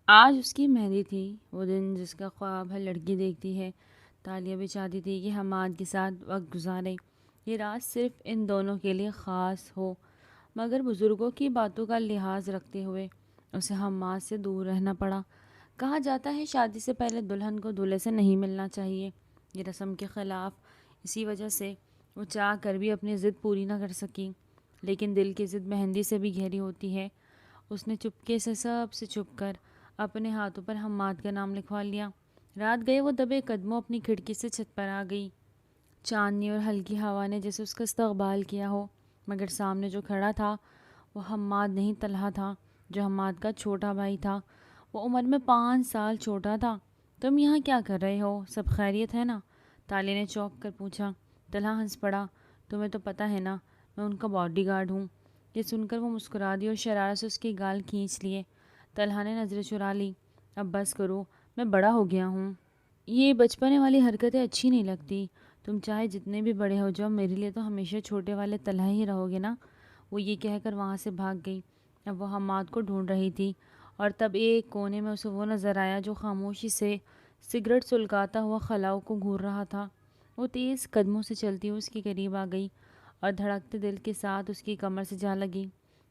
آج اس کی مہندی تھی، وہ دن جس کا خواب ہر لڑکی دیکھتی ہے۔ تالیہ بھی چاہتی تھی کہ حماد کے ساتھ وقت گزارے، یہ رات صرف ان دونوں کے لیے خاص ہو، مگر بزرگوں کی باتوں کا لحاظ رکھتے ہوئے اسے حماد سے دور رہنا پڑا۔ کہا جاتا ہے شادی سے پہلے دلہن کو دولہے سے نہیں ملنا چاہیے، یہ رسم کے خلاف۔ اسی وجہ سے وہ چاہ کر بھی اپنی ضد پوری نہ کر سکی، لیکن دل کی ضد مہندی سے بھی گہری ہوتی ہے۔ اس نے چپکے سے سب سے چھپ کر اپنے ہاتھوں پر حماد کا نام لکھوا لیا۔ رات گئے وہ دبے قدموں اپنی کھڑکی سے چھت پر آ گئی۔ چاندنی اور ہلکی ہوا نے جیسے اس کا استقبال کیا ہو، مگر سامنے جو کھڑا تھا وہ حماد نہیں، طلحہ تھا، جو حماد کا چھوٹا بھائی تھا۔ وہ عمر میں 5 سال چھوٹا تھا۔ تم یہاں کیا کر رہے ہو؟ سب خیریت ہے نا؟ تالیہ نے چونک کر پوچھا۔ طلحہ ہنس پڑا۔ تمہیں تو پتہ ہے نا، میں ان کا باڈی گارڈ ہوں۔ یہ سن کر وہ مسکرا دی اور شرارت سے اس کی گال کھینچ لیے۔ طلحہ نے نظریں چرا لی۔ اب بس کرو، میں بڑا ہو گیا ہوں، یہ بچپنے والی حرکتیں اچھی نہیں لگتی۔ تم چاہے جتنے بھی بڑے ہو جاؤ، میرے لیے تو ہمیشہ چھوٹے والے طلحہ ہی رہو گے نا۔ وہ یہ کہہ کر وہاں سے بھاگ گئی۔ اب وہ حماد کو ڈھونڈ رہی تھی، اور تب ایک کونے میں اسے وہ نظر آیا جو خاموشی سے سگریٹ سلگاتا ہوا خلاؤ کو گھور رہا تھا۔ وہ تیز قدموں سے چلتی ہوئی اس کے قریب آ گئی اور دھڑکتے دل کے ساتھ اس کی کمر سے جا لگی۔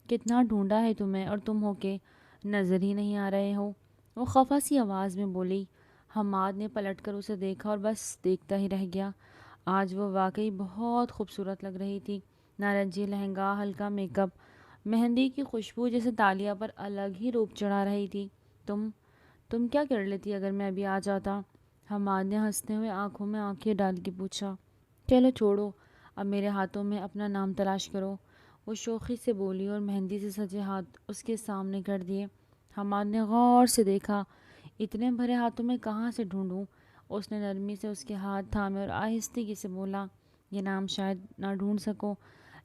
کتنا ڈھونڈا ہے تمہیں، اور تم ہو کے نظر ہی نہیں آ رہے ہو، وہ خفا سی آواز میں بولی۔ حماد نے پلٹ کر اسے دیکھا اور بس دیکھتا ہی رہ گیا۔ آج وہ واقعی بہت خوبصورت لگ رہی تھی۔ نارنجی لہنگا، ہلکا میک اپ، مہندی کی خوشبو جیسے تالیہ پر الگ ہی روپ چڑھا رہی تھی۔ تم کیا کر لیتی اگر میں ابھی آ جاتا؟ حماد نے ہنستے ہوئے آنکھوں میں آنکھیں ڈال کے پوچھا۔ چلو چھوڑو، اب میرے ہاتھوں میں اپنا نام تلاش کرو، وہ شوخی سے بولی اور مہندی سے سجے ہاتھ اس کے سامنے کر دیے۔ حماد نے غور سے دیکھا۔ اتنے بھرے ہاتھوں میں کہاں سے ڈھونڈوں؟ اس نے نرمی سے اس کے ہاتھ تھامے اور آہستگی سے بولا، یہ نام شاید نہ ڈھونڈ سکو،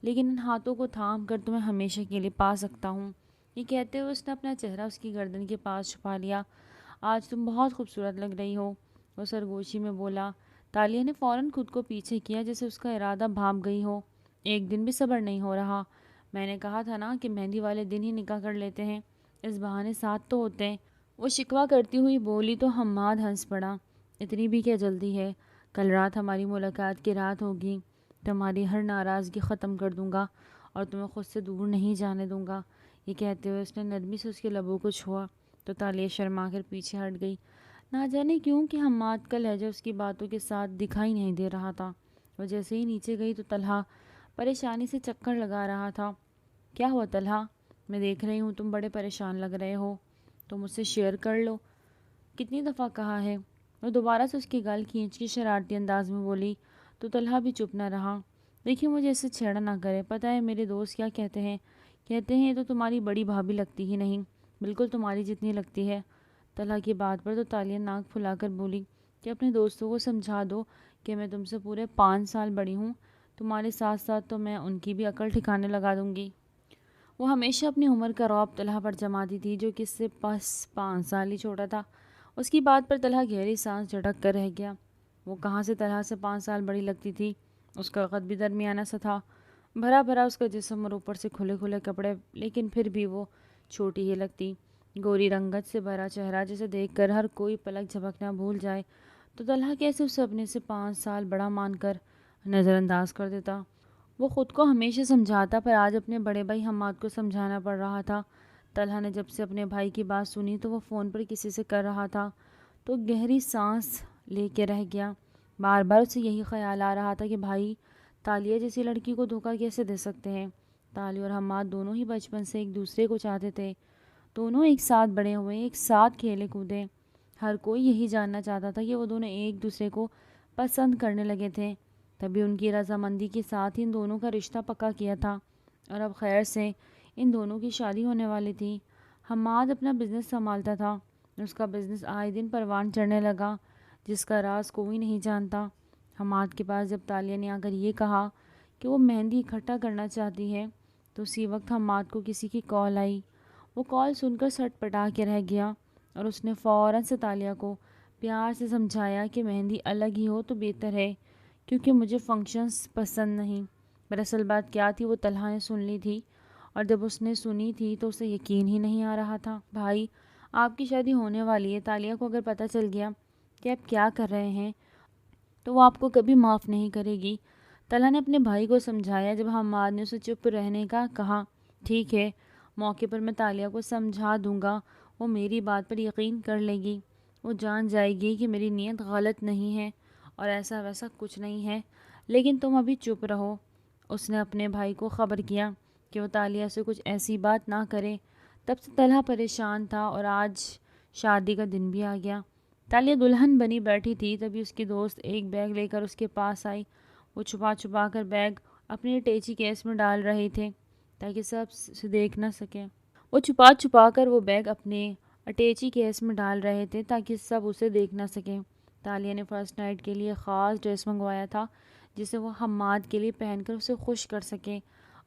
لیکن ان ہاتھوں کو تھام کر تمہیں ہمیشہ کے لیے پا سکتا ہوں۔ یہ کہتے ہوئے اس نے اپنا چہرہ اس کی گردن کے پاس چھپا لیا۔ آج تم بہت خوبصورت لگ رہی ہو، وہ سرگوشی میں بولا۔ تالیہ نے فوراً خود کو پیچھے کیا جیسے اس کا ارادہ بھاپ گئی ہو۔ ایک دن بھی صبر نہیں ہو رہا۔ میں نے کہا تھا نا کہ مہندی والے دن ہی نکاح کر لیتے ہیں، اس بہانے ساتھ تو ہوتے ہیں، وہ شکوہ کرتی ہوئی بولی تو حماد ہنس پڑا۔ اتنی بھی کیا جلدی ہے؟ کل رات ہماری ملاقات کی رات ہوگی، تمہاری ہر ناراضگی ختم کر دوں گا اور تمہیں خود سے دور نہیں جانے دوں گا۔ یہ کہتے ہوئے اس نے نرمی سے اس کے لبوں کو چھوا تو تالیہ شرما کر پیچھے ہٹ گئی۔ نہ جانے کیوں کہ حماد کا لہجہ اس کی باتوں کے ساتھ دکھائی نہیں دے رہا تھا۔ وہ جیسے ہی نیچے گئی تو طلحہ پریشانی سے چکر لگا رہا تھا۔ کیا ہوا طلحہ؟ میں دیکھ رہی ہوں تم بڑے پریشان لگ رہے ہو، تو مجھ سے شیئر کر لو۔ کتنی دفعہ کہا ہے؟ وہ دوبارہ سے اس کی گال کھینچ کے شرارتی انداز میں بولی تو طلحہ بھی چپ نہ رہا۔ دیکھیے مجھے اس سے چھیڑا نہ کرے، پتہ ہے میرے دوست کیا کہتے ہیں؟ کہتے ہیں یہ تو تمہاری بڑی بھابھی لگتی ہی نہیں، بالکل تمہاری جتنی لگتی ہے۔ طلحہ کی بات پر تو تالیہ ناک پھلا کر بولی کہ اپنے دوستوں کو سمجھا دو کہ میں تم سے پورے 5 سال بڑی ہوں، تمہارے ساتھ ساتھ تو میں ان کی بھی عقل ٹھکانے لگا دوں گی۔ وہ ہمیشہ اپنی عمر کا رعب طلحہ پر جماتی تھی جو کہ اس سے بس 5 سال ہی چھوٹا تھا۔ اس کی بات پر طلحہ گہری سانس جھٹک کر رہ گیا۔ وہ کہاں سے طلحہ سے 5 سال بڑی لگتی تھی؟ اس کا قد بھی درمیانہ سا تھا، بھرا بھرا اس کا جسم اور اوپر سے کھلے کھلے کپڑے، لیکن پھر بھی وہ چھوٹی ہی لگتی۔ گوری رنگت سے بھرا چہرہ جسے دیکھ کر ہر کوئی پلک جھپکنا بھول جائے، تو طلحہ کیسے اسے اپنے سے 5 سال بڑا مان کر نظر انداز کر دیتا؟ وہ خود کو ہمیشہ سمجھاتا، پر آج اپنے بڑے بھائی حماد کو سمجھانا پڑ رہا تھا۔ طلحہ نے جب سے اپنے بھائی کی بات سنی تو وہ فون پر کسی سے کر رہا تھا تو گہری سانس لے کے رہ گیا۔ بار بار اسے یہی خیال آ رہا تھا کہ بھائی تالیہ جیسی لڑکی کو دھوکہ کیسے دے سکتے ہیں؟ تالیہ اور حماد دونوں ہی بچپن سے ایک دوسرے کو چاہتے تھے، دونوں ایک ساتھ بڑے ہوئے، ایک ساتھ کھیلے کودے۔ ہر کوئی یہی جاننا چاہتا تھا کہ وہ دونوں ایک دوسرے کو پسند کرنے لگے تھے، تبھی ان کی رضامندی کے ساتھ ان دونوں کا رشتہ پکا کیا تھا، اور اب خیر سے ان دونوں کی شادی ہونے والی تھی۔ حماد اپنا بزنس سنبھالتا تھا، اس کا بزنس آئے دن پروان چڑھنے لگا، جس کا راز کوئی نہیں جانتا۔ حماد کے پاس جب تالیہ نے آ کر یہ کہا کہ وہ مہندی اکٹھا کرنا چاہتی ہے تو اسی وقت حماد کو کسی کی کال آئی۔ وہ کال سن کر سٹ پٹا کے رہ گیا اور اس نے فوراً سے تالیہ کو پیار سے سمجھایا کہ مہندی الگ ہی ہو تو بہتر ہے، کیونکہ مجھے فنکشنز پسند نہیں۔ دراصل بات کیا تھی وہ طلحہ نے سن لی تھی، اور جب اس نے سنی تھی تو اسے یقین ہی نہیں آ رہا تھا۔ بھائی آپ کی شادی ہونے والی ہے، تالیہ کو اگر پتہ چل گیا کہ آپ کیا کر رہے ہیں تو وہ آپ کو کبھی معاف نہیں کرے گی۔ طلحہ نے اپنے بھائی کو سمجھایا۔ جب حماد نے اسے چپ رہنے کا کہا، ٹھیک ہے، موقع پر میں تالیہ کو سمجھا دوں گا، وہ میری بات پر یقین کر لے گی، وہ جان جائے گی کہ میری نیت غلط نہیں ہے اور ایسا ویسا کچھ نہیں ہے، لیکن تم ابھی چپ رہو۔ اس نے اپنے بھائی کو خبر کیا کہ وہ تالیہ سے کچھ ایسی بات نہ کرے۔ تب سے طلحہ پریشان تھا اور آج شادی کا دن بھی آ گیا۔ تالیہ دلہن بنی بیٹھی تھی، تبھی اس کی دوست ایک بیگ لے کر اس کے پاس آئی۔ وہ چھپا چھپا کر بیگ اپنی اٹیچی کیس میں ڈال رہے تھے تاکہ سب اسے دیکھ نہ سکیں۔ وہ چھپا چھپا کر وہ بیگ اپنے اٹیچی کیس میں ڈال رہے تھے تاکہ سب اسے دیکھ نہ سکیں۔ تالیہ نے فرسٹ نائٹ کے لیے خاص ڈریس منگوایا تھا جسے وہ حماد کے لیے پہن کر اسے خوش کر سکے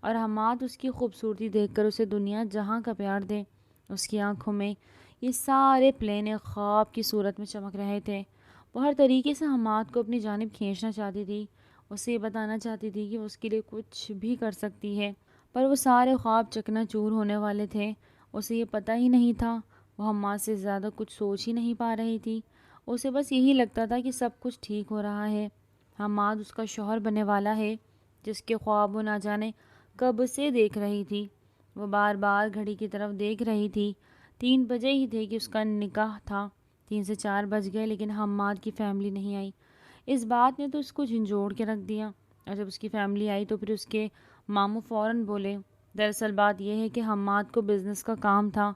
اور حماد اس کی خوبصورتی دیکھ کر اسے دنیا جہاں کا پیار دے۔ اس کی آنکھوں میں یہ سارے پلین ایک خواب کی صورت میں چمک رہے تھے۔ وہ ہر طریقے سے حماد کو اپنی جانب کھینچنا چاہتی تھی، اسے یہ بتانا چاہتی تھی کہ وہ اس کے لیے کچھ بھی کر سکتی ہے، پر وہ سارے خواب چکنا چور ہونے والے تھے۔ اسے یہ پتہ ہی نہیں تھا، وہ حماد سے زیادہ کچھ سوچ ہی نہیں پا رہی تھی۔ اسے بس یہی لگتا تھا کہ سب کچھ ٹھیک ہو رہا ہے، حماد اس کا شوہر بننے والا ہے جس کے خواب وہ نہ جانے کب سے دیکھ رہی تھی۔ وہ بار بار گھڑی کی طرف دیکھ رہی تھی۔ 3 بجے ہی تھے کہ اس کا نکاح تھا۔ 3 سے 4 بج گئے لیکن حماد کی فیملی نہیں آئی۔ اس بات نے تو اس کو جھنجھوڑ کے رکھ دیا، اور جب اس کی فیملی آئی تو پھر اس کے ماموں فوراً بولے، دراصل بات یہ ہے کہ حماد کو بزنس کا کام تھا،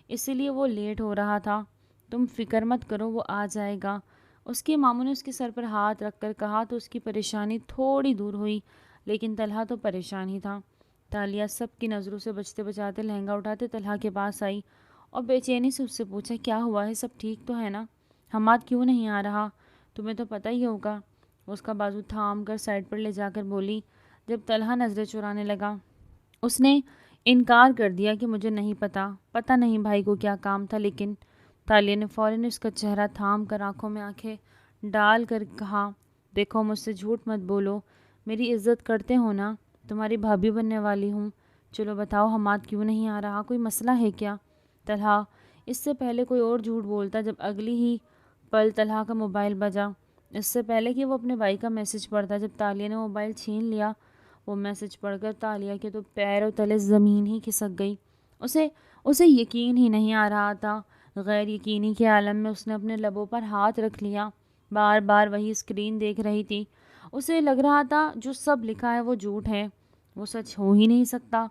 اسی لیے وہ لیٹ ہو رہا تھا، تم فکر مت کرو، وہ آ جائے گا۔ اس کے ماموں نے اس کے سر پر ہاتھ رکھ کر کہا تو اس کی پریشانی تھوڑی دور ہوئی، لیکن طلحہ تو پریشان ہی تھا۔ تالیہ سب کی نظروں سے بچتے بچاتے لہنگا اٹھاتے طلحہ کے پاس آئی اور بے چینی سے اس سے پوچھا، کیا ہوا ہے، سب ٹھیک تو ہے نا؟ حماد کیوں نہیں آ رہا؟ تمہیں تو پتہ ہی ہوگا۔ وہ اس کا بازو تھام کر سائڈ پر لے جا کر بولی۔ جب طلحہ نظریں چرانے لگا اس نے انکار کر دیا کہ مجھے نہیں پتہ نہیں بھائی کو کیا کام تھا، لیکن تالیہ نے فوراً اس کا چہرہ تھام کر آنکھوں میں آنکھیں ڈال کر کہا، دیکھو مجھ سے جھوٹ مت بولو، میری عزت کرتے ہو نا، تمہاری بھابھی بننے والی ہوں، چلو بتاؤ حماد کیوں نہیں آ رہا، کوئی مسئلہ ہے کیا؟ طلحہ اس سے پہلے کوئی اور جھوٹ بولتا جب اگلی ہی پل طلحہ کا موبائل بجا۔ اس سے پہلے کہ وہ اپنے بھائی کا میسج پڑھتا، جب تالیہ نے موبائل چھین لیا، وہ میسج پڑھ کر تالیہ کے تو پیروں تلے زمین ہی کھسک گئی۔ اسے یقین ہی نہیں آ رہا تھا۔ غیر یقینی کے عالم میں اس نے اپنے لبوں پر ہاتھ رکھ لیا، بار بار وہی اسکرین دیکھ رہی تھی۔ اسے لگ رہا تھا جو سب لکھا ہے وہ جھوٹ ہے، وہ سچ ہو ہی نہیں سکتا۔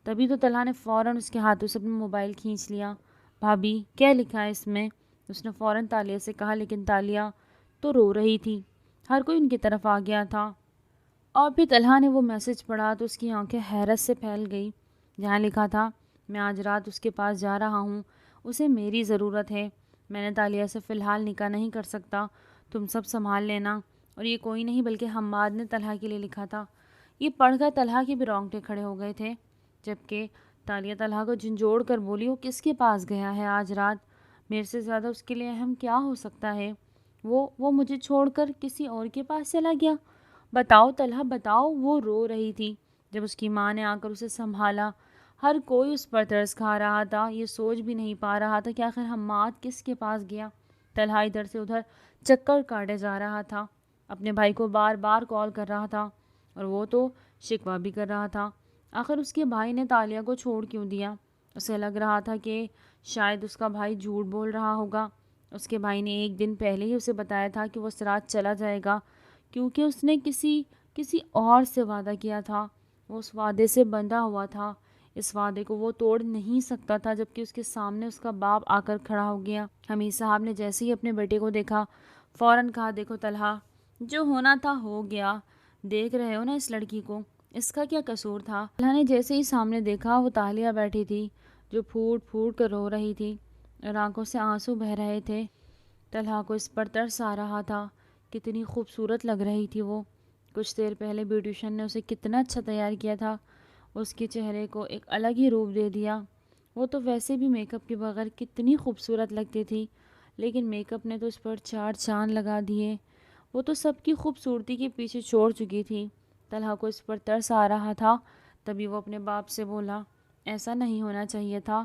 تبھی تو طلحہ نے فوراً اس کے ہاتھوں سے اپنا موبائل کھینچ لیا۔ بھابھی کیا لکھا ہے اس میں؟ اس نے فوراً تالیہ سے کہا، لیکن تالیہ تو رو رہی تھی۔ ہر کوئی ان کی طرف آ گیا تھا اور پھر طلحہ نے وہ میسج پڑھا تو اس کی آنکھیں حیرت سے پھیل گئی۔ جہاں لکھا تھا، میں آج رات اس کے پاس جا رہا ہوں، اسے میری ضرورت ہے، میں نے تالیہ سے فی الحال نکاح نہیں کر سکتا، تم سب سنبھال لینا۔ اور یہ کوئی نہیں بلکہ حماد نے طلحہ کے لیے لکھا تھا۔ یہ پڑھ کر طلحہ کے بھی رونگٹے کھڑے ہو گئے تھے، جبکہ تالیہ طلحہ کو جھنجھوڑ کر بولی، وہ کس کے پاس گیا ہے آج رات؟ میرے سے زیادہ اس کے لیے اہم کیا ہو سکتا ہے؟ وہ مجھے چھوڑ کر کسی اور کے پاس چلا گیا؟ بتاؤ طلحہ بتاؤ۔ وہ رو رہی تھی۔ جب اس کی ماں نے آ کر اسے سنبھالا، ہر کوئی اس پر ترس کھا رہا تھا، یہ سوچ بھی نہیں پا رہا تھا کہ آخر حماد کس کے پاس گیا۔ طلحہ ادھر سے ادھر چکر کاٹے جا رہا تھا، اپنے بھائی کو بار بار کال کر رہا تھا اور وہ تو شکوہ بھی کر رہا تھا۔ آخر اس کے بھائی نے تالیہ کو چھوڑ کیوں دیا؟ اسے لگ رہا تھا کہ شاید اس کا بھائی جھوٹ بول رہا ہوگا۔ اس کے بھائی نے ایک دن پہلے ہی اسے بتایا تھا کہ وہ اس رات چلا جائے گا، کیونکہ اس نے کسی اور سے وعدہ کیا تھا، وہ اس وعدے سے بندھا ہوا تھا، اس وعدے کو وہ توڑ نہیں سکتا تھا۔ جبکہ اس کے سامنے اس کا باپ آ کر کھڑا ہو گیا۔ حمید صاحب نے جیسے ہی اپنے بیٹے کو دیکھا فوراً کہا، دیکھو طلحہ، جو ہونا تھا ہو گیا، دیکھ رہے ہو نا اس لڑکی کو، اس کا کیا قصور تھا؟ طلحہ نے جیسے ہی سامنے دیکھا، وہ تالیہ بیٹھی تھی جو پھوٹ پھوٹ کر رو رہی تھی اور آنکھوں سے آنسو بہہ رہے تھے۔ طلحہ کو اس پر ترس آ رہا تھا، کتنی خوبصورت لگ رہی تھی وہ۔ کچھ دیر پہلے بیوٹیشن نے اسے کتنا اچھا تیار کیا تھا، اس کے چہرے کو ایک الگ ہی روپ دے دیا۔ وہ تو ویسے بھی میک اپ کے بغیر کتنی خوبصورت لگتی تھی، لیکن میک اپ نے تو اس پر 4 چاند لگا دیے۔ وہ تو سب کی خوبصورتی کے پیچھے چھوڑ چکی تھی۔ طلحہ کو اس پر ترس آ رہا تھا، تبھی وہ اپنے باپ سے بولا، ایسا نہیں ہونا چاہیے تھا،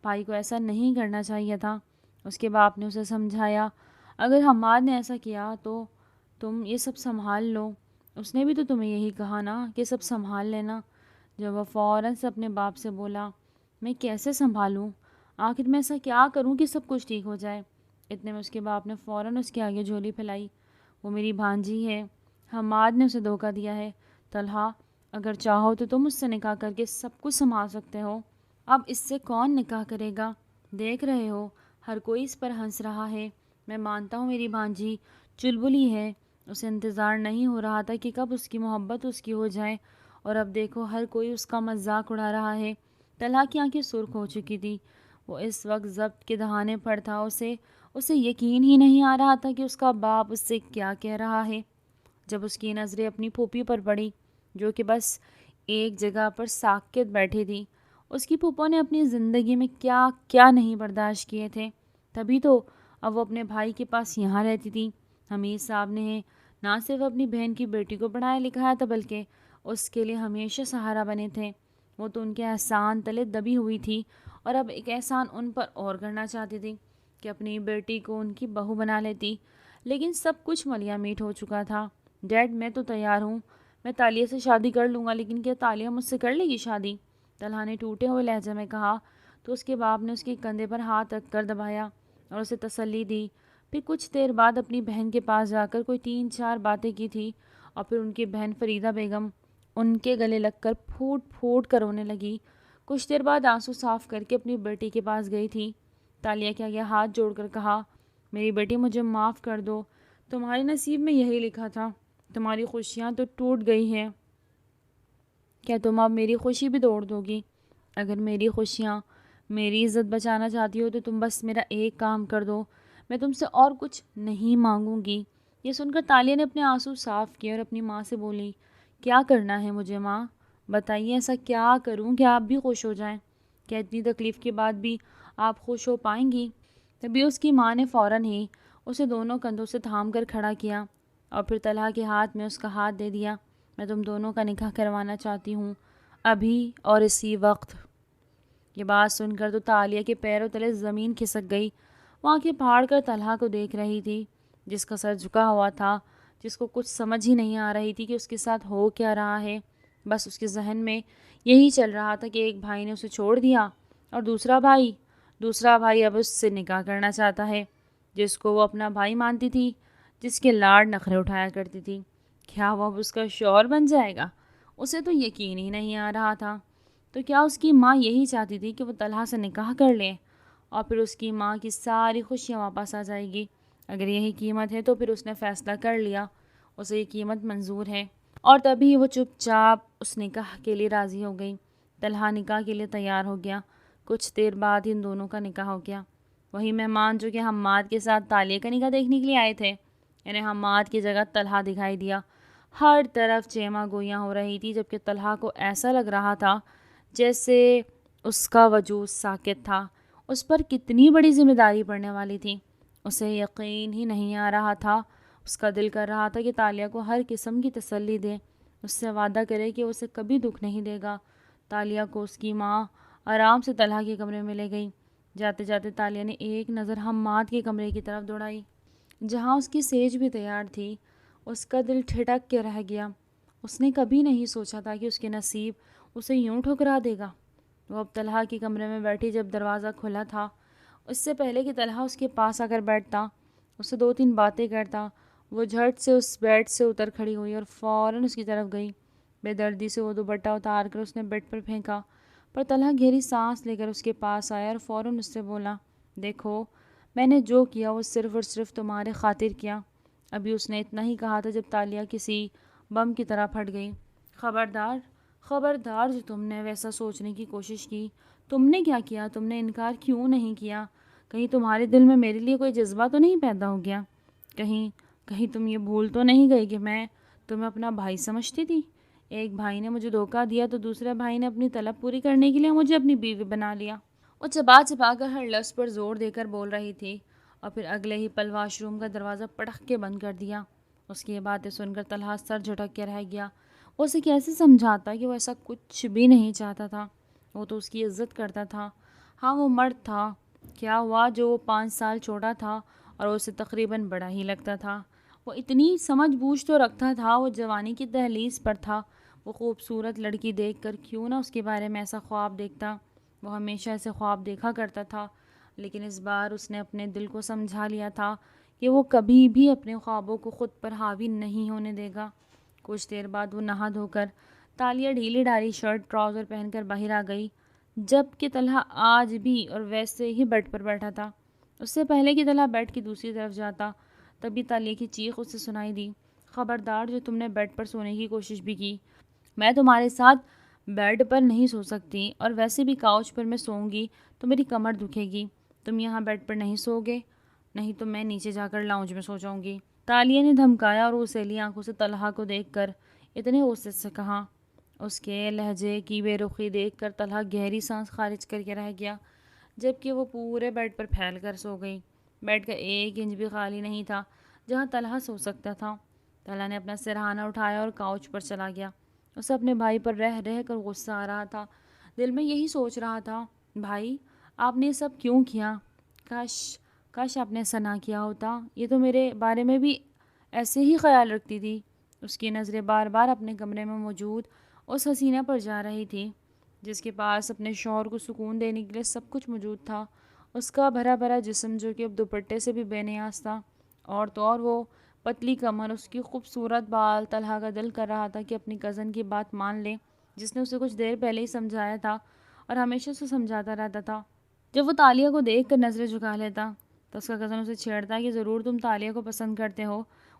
بھائی کو ایسا نہیں کرنا چاہیے تھا۔ اس کے باپ نے اسے سمجھایا، اگر حماد نے ایسا کیا تو تم یہ سب سنبھال لو، اس نے بھی تو تمہیں یہی کہا نا کہ سب سنبھال لینا۔ جب وہ فوراً سے اپنے باپ سے بولا، میں کیسے سنبھالوں، آخر میں ایسا کیا کروں کہ سب کچھ ٹھیک ہو جائے؟ اتنے میں اس کے باپ نے فوراً اس کے آگے جھولی پھیلائی، وہ میری بھانجی ہے، حماد نے اسے دھوکہ دیا ہے، طلحہ اگر چاہو تو تم اس سے نکاح کر کے سب کچھ سنبھال سکتے ہو، اب اس سے کون نکاح کرے گا؟ دیکھ رہے ہو ہر کوئی اس پر ہنس رہا ہے۔ میں مانتا ہوں میری بھانجی چلبلی ہے، اسے انتظار نہیں ہو رہا تھا کہ کب اس کی محبت اس کی ہو جائے، اور اب دیکھو ہر کوئی اس کا مذاق اڑا رہا ہے۔ طلحہ کی آنکھیں سرخ ہو چکی تھی، وہ اس وقت ضبط کے دہانے پر تھا، اسے یقین ہی نہیں آ رہا تھا کہ اس کا باپ اس سے کیا کہہ رہا ہے۔ جب اس کی نظریں اپنی پھوپھی پر پڑی جو کہ بس ایک جگہ پر ساکت بیٹھی تھی، اس کی پھوپھو نے اپنی زندگی میں کیا کیا نہیں برداشت کیے تھے، تبھی تو اب وہ اپنے بھائی کے پاس یہاں رہتی تھی۔ حمید صاحب نے نہ صرف اپنی بہن کی بیٹی کو پڑھایا لکھایا تھا بلکہ اس کے لیے ہمیشہ سہارا بنے تھے۔ وہ تو ان کے احسان تلے دبی ہوئی تھی اور اب ایک احسان ان پر اور کرنا چاہتی تھی کہ اپنی بیٹی کو ان کی بہو بنا لیتی، لیکن سب کچھ ملیا میٹ ہو چکا تھا۔ ڈیڈ میں تو تیار ہوں، میں تالیہ سے شادی کر لوں گا، لیکن کیا تالیہ مجھ سے کر لے گی شادی؟ طلحہ نے ٹوٹے ہوئے لہجے میں کہا تو اس کے باپ نے اس کے کندھے پر ہاتھ رکھ کر دبایا اور اسے تسلی دی۔ پھر کچھ دیر بعد اپنی بہن کے پاس جا کر کوئی 3-4 باتیں کی تھی اور پھر ان کی بہن فریدہ بیگم ان کے گلے لگ کر پھوٹ پھوٹ کر رونے لگی۔ کچھ دیر بعد آنسو صاف کر کے اپنی بیٹی کے پاس گئی تھی۔ تالیہ کے آگے ہاتھ جوڑ کر کہا، میری بیٹی مجھے معاف کر دو، تمہارے نصیب میں یہی لکھا تھا، تمہاری خوشیاں تو ٹوٹ گئی ہیں، کیا تم اب میری خوشی بھی توڑ دو گی؟ اگر میری خوشیاں میری عزت بچانا چاہتی ہو تو تم بس میرا ایک کام کر دو، میں تم سے اور کچھ نہیں مانگوں گی۔ یہ سن کر تالیہ نے اپنے آنسو صاف کیے اور اپنی ماں سے بولی، کیا کرنا ہے مجھے ماں؟ بتائیے ایسا کیا کروں کہ آپ بھی خوش ہو جائیں؟ کیا اتنی تکلیف کے بعد بھی آپ خوش ہو پائیں گی؟ تبھی اس کی ماں نے فوراً ہی اسے دونوں کندھوں سے تھام کر کھڑا کیا اور پھر طلحہ کے ہاتھ میں اس کا ہاتھ دے دیا۔ میں تم دونوں کا نکاح کروانا چاہتی ہوں، ابھی اور اسی وقت۔ یہ بات سن کر تو تالیہ کے پیروں تلے زمین کھسک گئی، وہ آنکھیں پھاڑ کر طلحہ کو دیکھ رہی تھی جس کا سر جھکا ہوا تھا، جس کو کچھ سمجھ ہی نہیں آ رہی تھی کہ اس کے ساتھ ہو کیا رہا ہے۔ بس اس کے ذہن میں یہی چل رہا تھا کہ ایک بھائی نے اسے چھوڑ دیا اور دوسرا بھائی اب اس سے نکاح کرنا چاہتا ہے، جس کو وہ اپنا بھائی مانتی تھی، جس کے لاڈ نخرے اٹھایا کرتی تھی، کیا وہ اب اس کا شوہر بن جائے گا؟ اسے تو یقین ہی نہیں آ رہا تھا۔ تو کیا اس کی ماں یہی چاہتی تھی کہ وہ طلحہ سے نکاح کر لے اور پھر اس کی ماں کی ساری خوشیاں واپس آ جائے گی؟ اگر یہی قیمت ہے تو پھر اس نے فیصلہ کر لیا، اسے یہ قیمت منظور ہے، اور تبھی وہ چپ چاپ اس نکاح کے لیے راضی ہو گئی۔ طلحہ نکاح کے لیے تیار ہو گیا۔ کچھ دیر بعد ان دونوں کا نکاح ہو گیا۔ وہی مہمان جو کہ حماد کے ساتھ تالیہ کا نکاح دیکھنے کے لیے آئے تھے، انہیں حماد کی جگہ طلحہ دکھائی دیا۔ ہر طرف چیما گوئیاں ہو رہی تھی، جبکہ طلحہ کو ایسا لگ رہا تھا جیسے اس کا وجود ساکت تھا، اس پر کتنی بڑی ذمہ داری پڑنے والی تھی۔ اسے یقین ہی نہیں آ رہا تھا، اس کا دل کر رہا تھا کہ تالیہ کو ہر قسم کی تسلی دے، اس سے وعدہ کرے کہ اسے کبھی دکھ نہیں دے گا۔ تالیہ کو اس کی ماں آرام سے طلحہ کے کمرے میں لے گئی۔ جاتے جاتے تالیہ نے ایک نظر حماد کے کمرے کی طرف دوڑائی جہاں اس کی سیج بھی تیار تھی۔ اس کا دل ٹھٹک کے رہ گیا، اس نے کبھی نہیں سوچا تھا کہ اس کے نصیب اسے یوں ٹھکرا دے گا۔ وہ اب طلحہ کے کمرے میں بیٹھی جب دروازہ کھلا تھا، اس سے پہلے کہ طلحہ اس کے پاس آ کر بیٹھتا، اس سے 2-3 باتیں کرتا، وہ جھٹ سے اس بیڈ سے اتر کھڑی ہوئی اور فوراً اس کی طرف گئی۔ بے دردی سے وہ دوپٹہ اتار کر اس نے بیڈ پر پھینکا، پر طلحہ گہری سانس لے کر اس کے پاس آیا اور فوراً اس سے بولا، دیکھو میں نے جو کیا وہ صرف اور صرف تمہارے خاطر کیا۔ ابھی اس نے اتنا ہی کہا تھا جب تالیہ کسی بم کی طرح پھٹ گئی۔ خبردار خبردار، جو تم نے ویسا سوچنے کی کوشش کی، تم نے کیا کیا؟ تم نے انکار کیوں نہیں کیا؟ کہیں تمہارے دل میں میرے لیے کوئی جذبہ تو نہیں پیدا ہو گیا؟ کہیں تم یہ بھول تو نہیں گئی کہ میں تمہیں اپنا بھائی سمجھتی تھی؟ ایک بھائی نے مجھے دھوکہ دیا تو دوسرے بھائی نے اپنی طلب پوری کرنے کے لیے مجھے اپنی بیوی بنا لیا۔ وہ چبا چبا کر ہر لفظ پر زور دے کر بول رہی تھی اور پھر اگلے ہی پل واش روم کا دروازہ پٹخ کے بند کر دیا۔ اس کی یہ باتیں سن کر طلحہ سر جھٹک کے رہ گیا۔ وہ اسے کیسے سمجھاتا کہ وہ ایسا کچھ بھی نہیں چاہتا تھا، وہ تو اس کی عزت کرتا تھا، ہاں وہ مرد تھا، کیا ہوا جو وہ 5 سال چھوٹا تھا اور اسے تقریباً بڑا ہی لگتا تھا۔ وہ اتنی سمجھ بوجھ تو رکھتا تھا، وہ جوانی کی دہلیز پر تھا۔ وہ خوبصورت لڑکی دیکھ کر کیوں نہ اس کے بارے میں ایسا خواب دیکھتا، وہ ہمیشہ ایسے خواب دیکھا کرتا تھا، لیکن اس بار اس نے اپنے دل کو سمجھا لیا تھا کہ وہ کبھی بھی اپنے خوابوں کو خود پر حاوی نہیں ہونے دے گا۔ کچھ دیر بعد وہ نہا دھو کر تالیہ ڈھیلی ڈھالی شرٹ ٹراؤزر پہن کر باہر آ گئی، جب کہ طلحہ آج بھی اور ویسے ہی بیڈ پر بیٹھا تھا۔ اس سے پہلے کہ طلحہ بیڈ کی دوسری طرف جاتا تبھی تالیہ کی چیخ اسے سنائی دی، خبردار جو تم نے بیڈ پر سونے کی کوشش بھی کی، میں تمہارے ساتھ بیڈ پر نہیں سو سکتی، اور ویسے بھی کاؤچ پر میں سوؤں گی تو میری کمر دکھے گی۔ تم یہاں بیڈ پر نہیں سو گے، نہیں تو میں نیچے جا کر لاؤنج میں سو جاؤں گی۔ تالیہ نے دھمکایا اور اسیلی آنکھوں سے طلحہ کو دیکھ کر اتنے غصے سے کہا۔ اس کے لہجے کی بے رخی دیکھ کر طلحہ گہری سانس خارج کر کے رہ گیا، جبکہ وہ پورے بیڈ پر پھیل کر سو گئی۔ بیڈ کا 1 انچ بھی خالی نہیں تھا جہاں طلحہ سو سکتا تھا۔ طلحہ نے اپنا سرہانہ اٹھایا اور کاؤچ پر چلا گیا۔ اسے اپنے بھائی پر رہ رہ کر غصہ آ رہا تھا، دل میں یہی سوچ رہا تھا، بھائی آپ نے یہ سب کیوں کیا؟ کاش آپ نے ایسا نہ کیا ہوتا، یہ تو میرے بارے میں بھی ایسے ہی خیال رکھتی تھی۔ اس کی نظریں بار بار اپنے کمرے میں موجود اس حسینہ پر جا رہی تھی جس کے پاس اپنے شوہر کو سکون دینے کے لیے سب کچھ موجود تھا، اس کا بھرا بھرا جسم جو کہ اب دوپٹے سے بھی بے نیاز تھا، اور تو اور وہ پتلی کمر، اس کی خوبصورت بال۔ طلحہ کا دل کر رہا تھا کہ اپنی کزن کی بات مان لے جس نے اسے کچھ دیر پہلے ہی سمجھایا تھا اور ہمیشہ اسے سمجھاتا رہتا تھا۔ جب وہ تالیہ کو دیکھ کر نظریں جھکا لیتا تو اس کا کزن اسے چھیڑتا کہ ضرور تم تالیہ کو پسند کرتے ہو،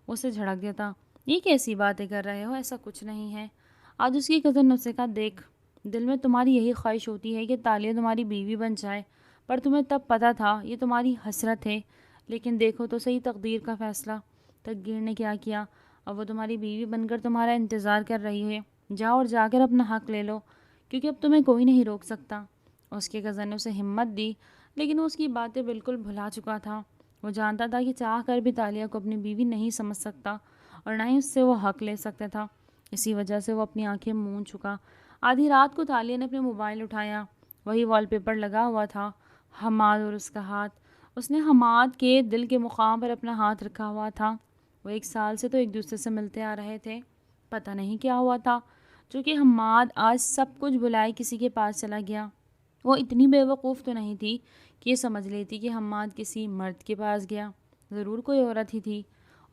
وہ اسے جھڑک دیتا، یہ کیسی باتیں کر رہے ہو، ایسا کچھ نہیں ہے۔ آج اس کی کزن نے اسے کہا، دیکھ دل میں تمہاری یہی خواہش ہوتی ہے کہ تالیہ تمہاری بیوی بن جائے، پر تمہیں تب پتہ تھا یہ تمہاری حسرت ہے، لیکن دیکھو تو صحیح تقدیر کا فیصلہ، تقدیر نے کیا کیا، اب وہ تمہاری بیوی بن کر تمہارا انتظار کر رہی ہے، جاؤ اور جا کر اپنا حق لے لو، کیونکہ اب تمہیں کوئی نہیں روک سکتا۔ اس کے کزن نے اسے ہمت دی، لیکن وہ اس کی باتیں بالکل بھلا چکا تھا۔ وہ جانتا تھا کہ چاہ کر بھی تالیہ کو اپنی بیوی نہیں سمجھ سکتا اور نہ ہی اس سے وہ حق لے سکتا تھا، اسی وجہ سے وہ اپنی آنکھیں مون چکا۔ آدھی رات کو تالیہ نے اپنے موبائل اٹھایا، وہی وال پیپر لگا ہوا تھا، حماد اور اس کا ہاتھ۔ اس نے حماد کے دل کے مقام پر اپنا ہاتھ رکھا ہوا تھا۔ وہ 1 سال سے تو ایک دوسرے سے ملتے آ رہے تھے، پتہ نہیں کیا ہوا تھا جو کہ حماد آج سب کچھ بلائے کسی کے پاس چلا گیا۔ وہ اتنی بے وقوف تو نہیں تھی کہ یہ سمجھ لیتی کہ حماد کسی مرد کے پاس گیا، ضرور کوئی عورت ہی تھی،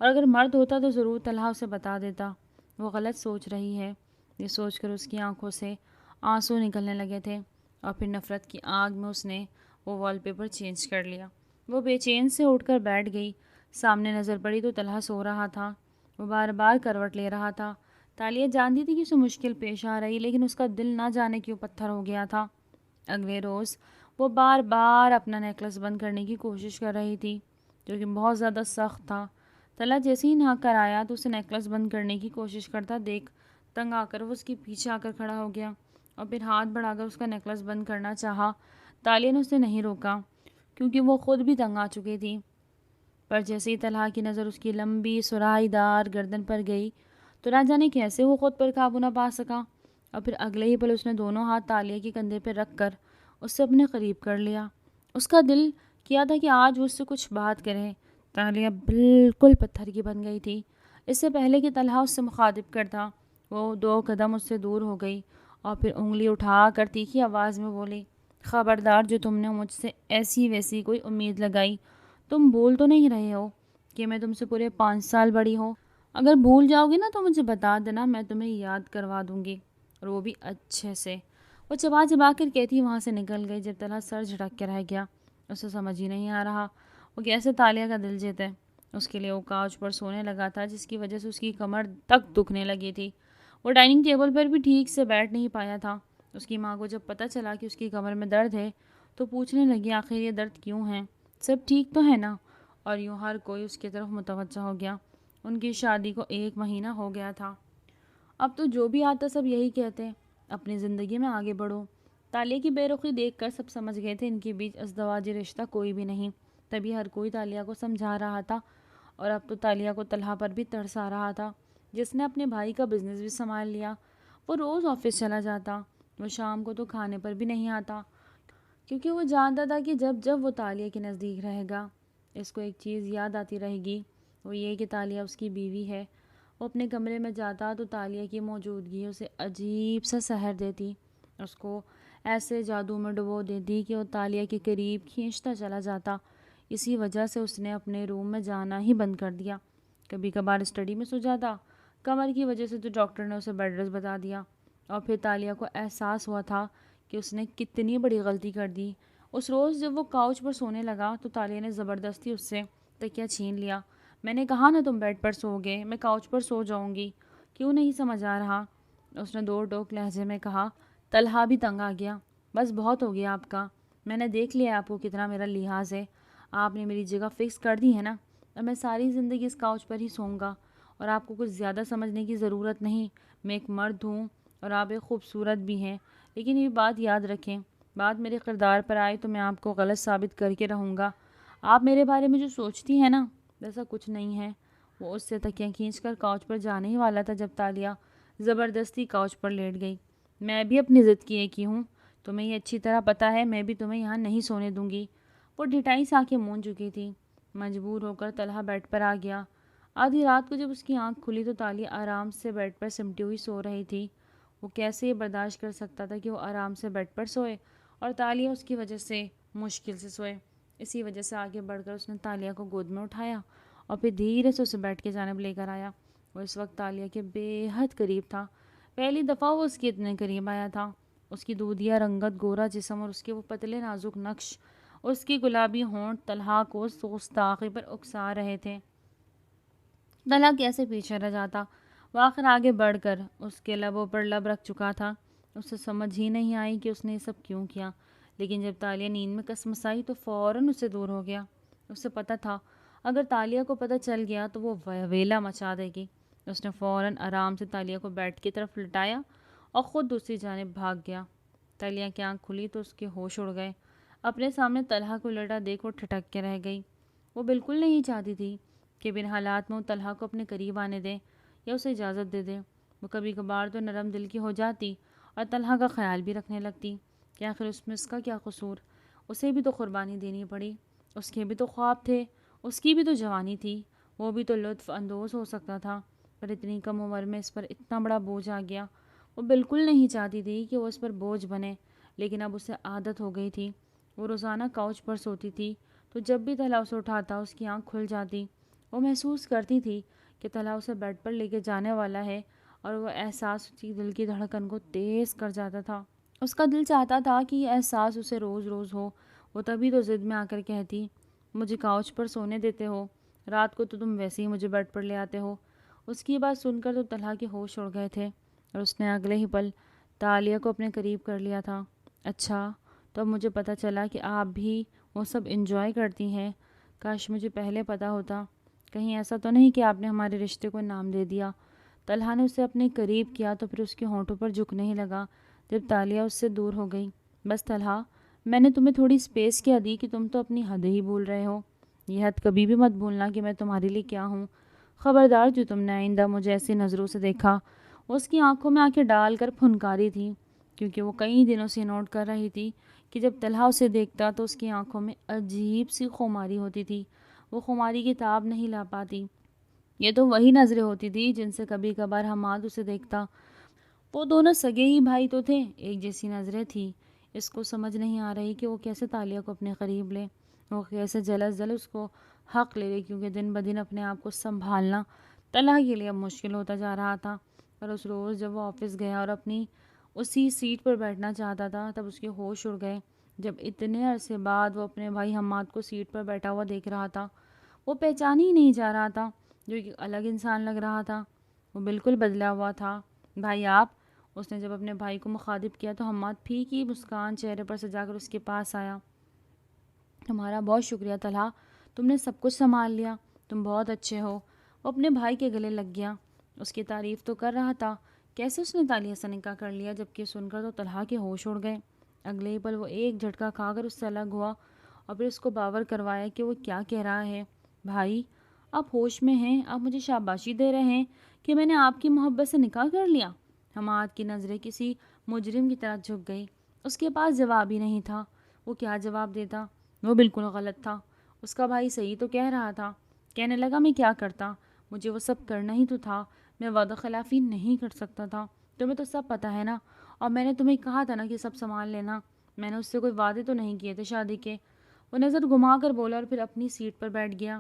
اور اگر مرد ہوتا تو ضرور طلحہ اسے بتا دیتا۔ وہ غلط سوچ رہی ہے، یہ سوچ کر اس کی آنکھوں سے آنسو نکلنے لگے تھے، اور پھر نفرت کی آگ میں اس نے وہ وال پیپر چینج کر لیا۔ وہ بے چین سے اٹھ کر بیٹھ گئی، سامنے نظر پڑی تو طلحہ سو رہا تھا، وہ بار بار کروٹ لے رہا تھا۔ تالیہ جانتی تھی کہ اسے مشکل پیش آ رہی، لیکن اس کا دل نہ جانے کیوں پتھر ہو گیا تھا۔ اگلے روز وہ بار بار اپنا نیکلس بند کرنے کی کوشش کر رہی تھی جو کہ بہت زیادہ سخت تھا۔ طلحہ جیسے ہی نہا کر آیا تو اسے نیکلس بند کرنے کی کوشش کرتا دیکھ تنگ آ کر وہ اس کے پیچھے آ کر کھڑا ہو گیا اور پھر ہاتھ بڑھا کر اس کا نیکلس بند کرنا چاہا۔ تالیہ نے اسے نہیں روکا کیونکہ وہ خود بھی تنگ آ چکی تھی، پر جیسے ہی طلحہ کی نظر اس کی لمبی سرائی دار گردن پر گئی تو نہ جانے کیسے وہ خود پر قابو نہ پا سکا، اور پھر اگلے ہی پل اس نے دونوں ہاتھ تالیہ کے کندھے پہ رکھ کر اس سے اپنے قریب کر لیا۔ اس کا دل کیا تھا کہ آج وہ اس سے کچھ بات کرے۔ تالیہ بالکل پتھر کی بن گئی تھی۔ اس سے پہلے کہ طلحہ اس سے مخاطب کرتا وہ 2 قدم اس سے دور ہو گئی اور پھر انگلی اٹھا کر تیکھی آواز میں بولی، خبردار جو تم نے مجھ سے ایسی ویسی کوئی امید لگائی، تم بھول تو نہیں رہے ہو کہ میں تم سے پورے 5 سال بڑی ہوں؟ اگر بھول جاؤ گی نا تو مجھے بتا دینا، میں تمہیں یاد کروا دوں گی، اور وہ بھی اچھے سے۔ وہ چبا چبا کر کہتی وہاں سے نکل گئی جب طلحہ سر جھٹک کے رہ گیا۔ اسے سمجھ ہی نہیں آ رہا وہ کیسے تالیہ کا دل جیتے۔ اس کے لیے وہ کاؤچ پر سونے لگا تھا جس کی وجہ سے اس کی کمر تک دکھنے لگی تھی۔ وہ ڈائننگ ٹیبل پر بھی ٹھیک سے بیٹھ نہیں پایا تھا۔ اس کی ماں کو جب پتہ چلا کہ اس کی کمر میں درد ہے تو پوچھنے لگی، آخر یہ درد کیوں ہے، سب ٹھیک تو ہے نا؟ اور یوں ہر کوئی اس کی طرف متوجہ ہو گیا۔ ان کی شادی کو 1 مہینہ ہو گیا تھا۔ اب تو جو بھی آتا سب یہی کہتے، اپنی زندگی میں آگے بڑھو۔ تالیہ کی بے رخی دیکھ کر سب سمجھ گئے تھے ان کے بیچ ازدواجی رشتہ کوئی بھی نہیں۔ تبھی ہر کوئی تالیہ کو سمجھا رہا تھا، اور اب تو تالیہ کو طلحہ پر بھی ترس آ رہا تھا جس نے اپنے بھائی کا بزنس بھی سنبھال لیا۔ وہ روز آفس چلا جاتا، وہ شام کو تو کھانے پر بھی نہیں آتا کیونکہ وہ جانتا تھا کہ جب جب وہ تالیہ کے نزدیک رہے گا اس کو ایک چیز یاد آتی رہے گی، وہ یہ کہ تالیہ اس کی بیوی ہے۔ وہ اپنے کمرے میں جاتا تو تالیہ کی موجودگی اسے عجیب سا سحر دیتی، اس کو ایسے جادو میں ڈبو دیتی کہ وہ تالیہ کے قریب کھینچتا چلا جاتا۔ اسی وجہ سے اس نے اپنے روم میں جانا ہی بند کر دیا۔ کبھی کبھار اسٹڈی میں سو جاتا، کمر کی وجہ سے تو ڈاکٹر نے اسے بیڈ ریسٹ بتا دیا، اور پھر تالیہ کو احساس ہوا تھا کہ اس نے کتنی بڑی غلطی کر دی۔ اس روز جب وہ کاؤچ پر سونے لگا تو تالیہ نے زبردستی اس سے تکیہ چھین لیا۔ میں نے کہا نا تم بیڈ پر سو گے، میں کاؤچ پر سو جاؤں گی، کیوں نہیں سمجھ آ رہا؟ اس نے دو ٹوک لہجے میں کہا۔ طلحہ بھی تنگ آ گیا۔ بس بہت ہو گیا آپ کا، میں نے دیکھ لیا آپ کو کتنا میرا لحاظ ہے، آپ نے میری جگہ فکس کر دی ہے نا، اب میں ساری زندگی اس کاؤچ پر ہی سوؤں گا، اور آپ کو کچھ زیادہ سمجھنے کی ضرورت نہیں، میں ایک مرد ہوں اور آپ ایک خوبصورت بھی ہیں، لیکن یہ بات یاد رکھیں، بات میرے کردار پر آئے تو میں آپ کو غلط ثابت کر کے رہوں گا۔ آپ میرے بارے میں جو سوچتی ہیں نا ویسا کچھ نہیں ہے۔ وہ اس سے تکیہ کھینچ کر کاؤچ پر جانے ہی والا تھا جب تالیہ زبردستی کاؤچ پر لیٹ گئی۔ میں بھی اپنی ضد کی ایک ہی ہوں، تمہیں یہ اچھی طرح پتہ ہے، میں بھی تمہیں یہاں نہیں سونے دوں گی۔ وہ ڈھٹائی سے آنکھیں مون چکی تھی۔ مجبور ہو کر طلحہ بیڈ پر آ گیا۔ آدھی رات کو جب اس کی آنکھ کھلی تو تالیہ آرام سے بیڈ پر سمٹی ہوئی سو رہی تھی۔ وہ کیسے یہ برداشت کر سکتا تھا کہ وہ آرام سے بیڈ پر سوئے اور تالیہ اس کی وجہ سے مشکل سے سوئے۔ اسی وجہ سے آگے بڑھ کر اس نے تالیہ کو گود میں اٹھایا اور پھر دھیرے سے اسے بیڈ کی جانب لے کر آیا۔ وہ اس وقت تالیہ کے بے حد قریب تھا۔ پہلی دفعہ وہ اس کے اتنے قریب آیا تھا۔ اس کی دودھیا رنگت، گورا جسم اور اس کے وہ پتلے نازک نقش، اس کی گلابی ہونٹ طلحہ کو سوزتاخی پر اکسا رہے تھے۔ طلحہ کیسے پیچھے رہ جاتا؟ وہ آخر آگے بڑھ کر اس کے لبوں پر لب رکھ چکا تھا۔ اسے سمجھ ہی نہیں آئی کہ اس نے یہ سب کیوں کیا، لیکن جب تالیہ نیند میں کسمسائی تو فوراً اس سے دور ہو گیا۔ اسے پتہ تھا اگر تالیہ کو پتہ چل گیا تو وہ ویلا مچا دے گی۔ اس نے فوراً آرام سے تالیہ کو بیڈ کی طرف لٹایا اور خود دوسری جانب بھاگ گیا۔ تالیہ کی آنکھ کھلی تو اس کے ہوش اڑ گئے۔ اپنے سامنے طلحہ کو لیٹا دیکھ وہ ٹھٹک کے رہ گئی۔ وہ بالکل نہیں چاہتی تھی کہ بن حالات میں وہ طلحہ کو اپنے قریب آنے دے یا اسے اجازت دے دے۔ وہ کبھی کبھار تو نرم دل کی ہو جاتی اور طلحہ کا خیال بھی رکھنے لگتی کہ آخر اس کا کیا قصور، اسے بھی تو قربانی دینی پڑی، اس کے بھی تو خواب تھے، اس کی بھی تو جوانی تھی، وہ بھی تو لطف اندوز ہو سکتا تھا، پر اتنی کم عمر میں اس پر اتنا بڑا بوجھ آ گیا۔ وہ بالکل نہیں چاہتی تھی کہ وہ اس پر بوجھ بنے، لیکن اب اسے عادت ہو گئی تھی۔ وہ روزانہ کاؤچ پر سوتی تھی تو جب بھی طلحہ اسے اٹھاتا اس کی آنکھ کھل جاتی۔ وہ محسوس کرتی تھی کہ طلحہ اسے بیڈ پر لے کے جانے والا ہے، اور وہ احساس اس کی دل کی دھڑکن کو تیز کر جاتا تھا۔ اس کا دل چاہتا تھا کہ یہ احساس اسے روز روز ہو۔ وہ تبھی تو ضد میں آ کر کہتی، مجھے کاؤچ پر سونے دیتے ہو، رات کو تو تم ویسے ہی مجھے بیڈ پر لے آتے ہو۔ اس کی بات سن کر تو طلحہ کے ہوش اڑ گئے تھے اور اس نے اگلے ہی پل تالیہ کو اپنے قریب کر لیا تھا۔ اچھا، تو اب مجھے پتہ چلا کہ آپ بھی وہ سب انجوائے کرتی ہیں، کاش مجھے پہلے پتہ ہوتا۔ کہیں ایسا تو نہیں کہ آپ نے ہمارے رشتے کو نام دے دیا؟ طلحہ نے اسے اپنے قریب کیا تو پھر اس کے ہونٹوں پر جھکنے ہی لگا جب تالیہ اس سے دور ہو گئی۔ بس طلحہ، میں نے تمہیں تھوڑی اسپیس کیا دی کہ تم تو اپنی حد ہی بھول رہے ہو۔ یہ حد کبھی بھی مت بھولنا کہ میں تمہارے لیے کیا ہوں۔ خبردار جو تم نے آئندہ مجھے ایسی نظروں سے دیکھا۔ وہ اس کی آنکھوں میں آنکھیں ڈال کر پھنکاری تھی، کیونکہ وہ کئی دنوں سے نوٹ کر رہی تھی کہ جب طلحہ اسے دیکھتا تو اس کی آنکھوں میں عجیب سی خماری ہوتی تھی۔ وہ خماری کی تاب نہیں لا پاتی۔ یہ تو وہی نظریں ہوتی تھی جن سے کبھی کبھار حماد اسے دیکھتا۔ وہ دونوں سگے ہی بھائی تو تھے، ایک جیسی نظریں تھی۔ اس کو سمجھ نہیں آ رہی کہ وہ کیسے تالیہ کو اپنے قریب لے، وہ کیسے جلد اس کو حق لے لے، کیونکہ دن بدن اپنے آپ کو سنبھالنا طلحہ کے لیے اب مشکل ہوتا جا رہا تھا۔ پر اس روز جب وہ آفس گیا اور اپنی اسی سیٹ پر بیٹھنا چاہتا تھا تب اس کے ہوش اڑ گئے، جب اتنے عرصے بعد وہ اپنے بھائی حماد کو سیٹ پر بیٹھا ہوا دیکھ رہا تھا۔ وہ پہچان ہی نہیں جا رہا تھا، جو ایک الگ انسان لگ رہا تھا۔ وہ بالکل بدلا ہوا تھا۔ بھائی آپ، اس نے جب اپنے بھائی کو مخاطب کیا تو حماد پھیکی مسکان چہرے پر سجا کر اس کے پاس آیا۔ تمہارا بہت شکریہ طلحہ، تم نے سب کچھ سنبھال لیا، تم بہت اچھے ہو۔ وہ اپنے بھائی کے گلے لگ گیا، اس کی تعریف تو کر رہا تھا، کیسے اس نے تالیہ سے نکاح کر لیا، جبکہ سن کر تو طلحہ کے ہوش اڑ گئے۔ اگلے ہی پل وہ ایک جھٹکا کھا کر اس سے الگ ہوا اور پھر اس کو باور کروایا کہ وہ کیا کہہ رہا ہے۔ بھائی، آپ ہوش میں ہیں؟ آپ مجھے شاباشی دے رہے ہیں کہ میں نے آپ کی محبت سے نکاح کر لیا؟ حماد کی نظریں کسی مجرم کی طرح جھک گئی۔ اس کے پاس جواب ہی نہیں تھا۔ وہ کیا جواب دیتا؟ وہ بالکل غلط تھا، اس کا بھائی صحیح تو کہہ رہا تھا۔ کہنے لگا میں کیا کرتا، مجھے وہ سب کرنا ہی تو تھا، میں وعدہ خلافی نہیں کر سکتا تھا، تمہیں تو سب پتہ ہے نا، اور میں نے تمہیں کہا تھا نا کہ سب سنبھال لینا، میں نے اس سے کوئی وعدے تو نہیں کیے تھے شادی کے۔ وہ نظر گھما کر بولا اور پھر اپنی سیٹ پر بیٹھ گیا۔